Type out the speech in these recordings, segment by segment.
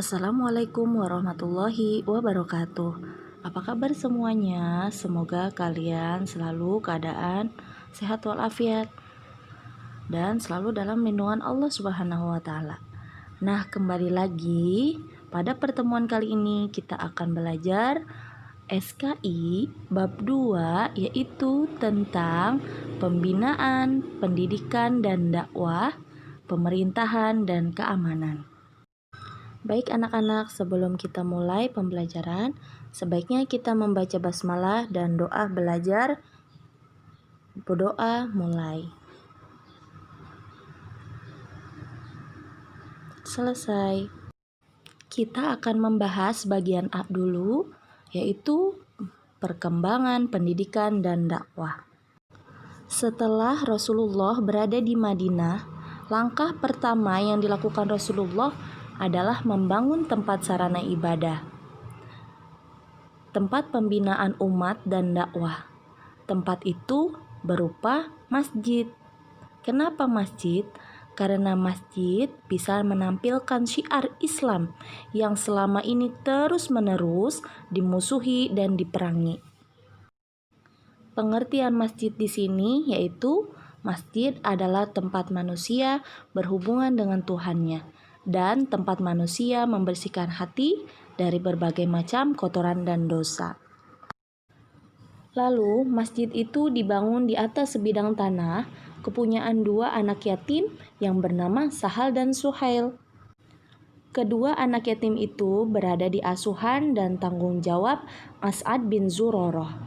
Assalamualaikum warahmatullahi wabarakatuh. Apa kabar semuanya? Semoga kalian selalu keadaan sehat walafiat dan selalu dalam lindungan Allah Subhanahu wa taala. Nah, kembali lagi pada pertemuan kali ini kita akan belajar SKI bab 2, yaitu tentang pembinaan, pendidikan dan dakwah, pemerintahan dan keamanan. Baik anak-anak, sebelum kita mulai pembelajaran, sebaiknya kita membaca basmalah dan doa belajar. Berdoa mulai. Selesai. Kita akan membahas bagian A dulu, yaitu perkembangan pendidikan dan dakwah. Setelah Rasulullah berada di Madinah, langkah pertama yang dilakukan Rasulullah adalah membangun tempat sarana ibadah, tempat pembinaan umat dan dakwah. Tempat itu berupa masjid. Kenapa masjid? Karena masjid bisa menampilkan syiar Islam yang selama ini terus-menerus dimusuhi dan diperangi. Pengertian masjid di sini yaitu masjid adalah tempat manusia berhubungan dengan Tuhannya dan tempat manusia membersihkan hati dari berbagai macam kotoran dan dosa. Lalu, masjid itu dibangun di atas sebidang tanah kepunyaan dua anak yatim yang bernama Sahal dan Suhail. Kedua anak yatim itu berada di asuhan dan tanggung jawab As'ad bin Zurarah.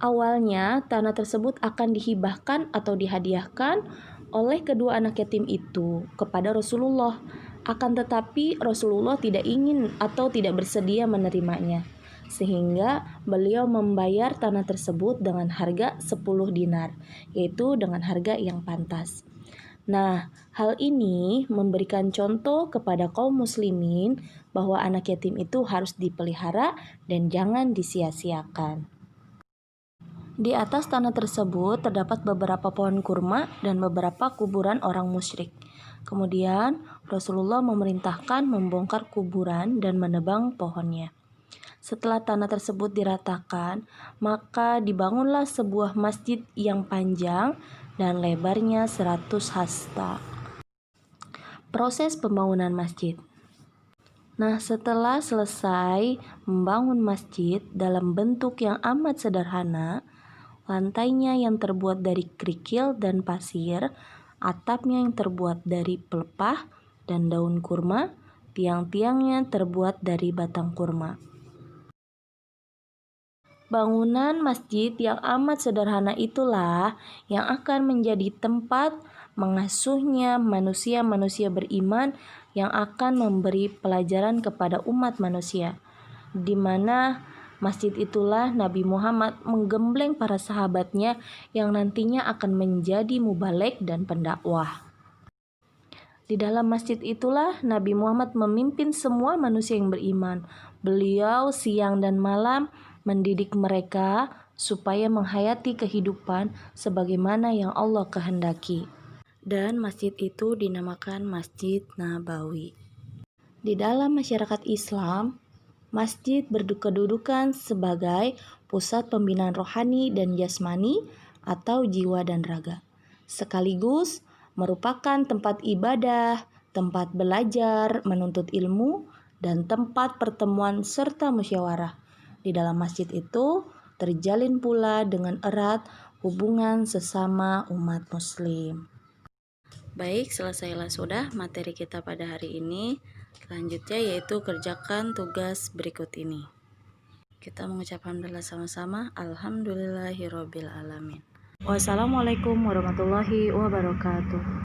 Awalnya, tanah tersebut akan dihibahkan atau dihadiahkan oleh kedua anak yatim itu kepada Rasulullah. Akan tetapi Rasulullah tidak ingin atau tidak bersedia menerimanya, sehingga beliau membayar tanah tersebut dengan harga 10 dinar, yaitu dengan harga yang pantas. Nah, hal ini memberikan contoh kepada kaum muslimin bahwa anak yatim itu harus dipelihara dan jangan disia-siakan. Di atas tanah tersebut terdapat beberapa pohon kurma dan beberapa kuburan orang musyrik. Kemudian Rasulullah memerintahkan membongkar kuburan dan menebang pohonnya. Setelah tanah tersebut diratakan, maka dibangunlah sebuah masjid yang panjang dan lebarnya 100 hasta. Proses pembangunan masjid. Nah, setelah selesai membangun masjid dalam bentuk yang amat sederhana, lantainya yang terbuat dari kerikil dan pasir, atapnya yang terbuat dari pelepah dan daun kurma, tiang-tiangnya terbuat dari batang kurma. Bangunan masjid yang amat sederhana itulah yang akan menjadi tempat mengasuhnya manusia-manusia beriman yang akan memberi pelajaran kepada umat manusia, di mana masjid itulah Nabi Muhammad menggembleng para sahabatnya yang nantinya akan menjadi mubaligh dan pendakwah. Di dalam masjid itulah Nabi Muhammad memimpin semua manusia yang beriman. Beliau siang dan malam mendidik mereka supaya menghayati kehidupan sebagaimana yang Allah kehendaki. Dan masjid itu dinamakan Masjid Nabawi. Di dalam masyarakat Islam, masjid berkedudukan sebagai pusat pembinaan rohani dan jasmani atau jiwa dan raga, sekaligus merupakan tempat ibadah, tempat belajar, menuntut ilmu, dan tempat pertemuan serta musyawarah. Di dalam masjid itu terjalin pula dengan erat hubungan sesama umat muslim. Baik, selesailah sudah materi kita pada hari ini. Selanjutnya yaitu kerjakan tugas berikut ini. Kita mengucapkan bersama-sama alhamdulillahirabbil alamin. Wassalamualaikum warahmatullahi wabarakatuh.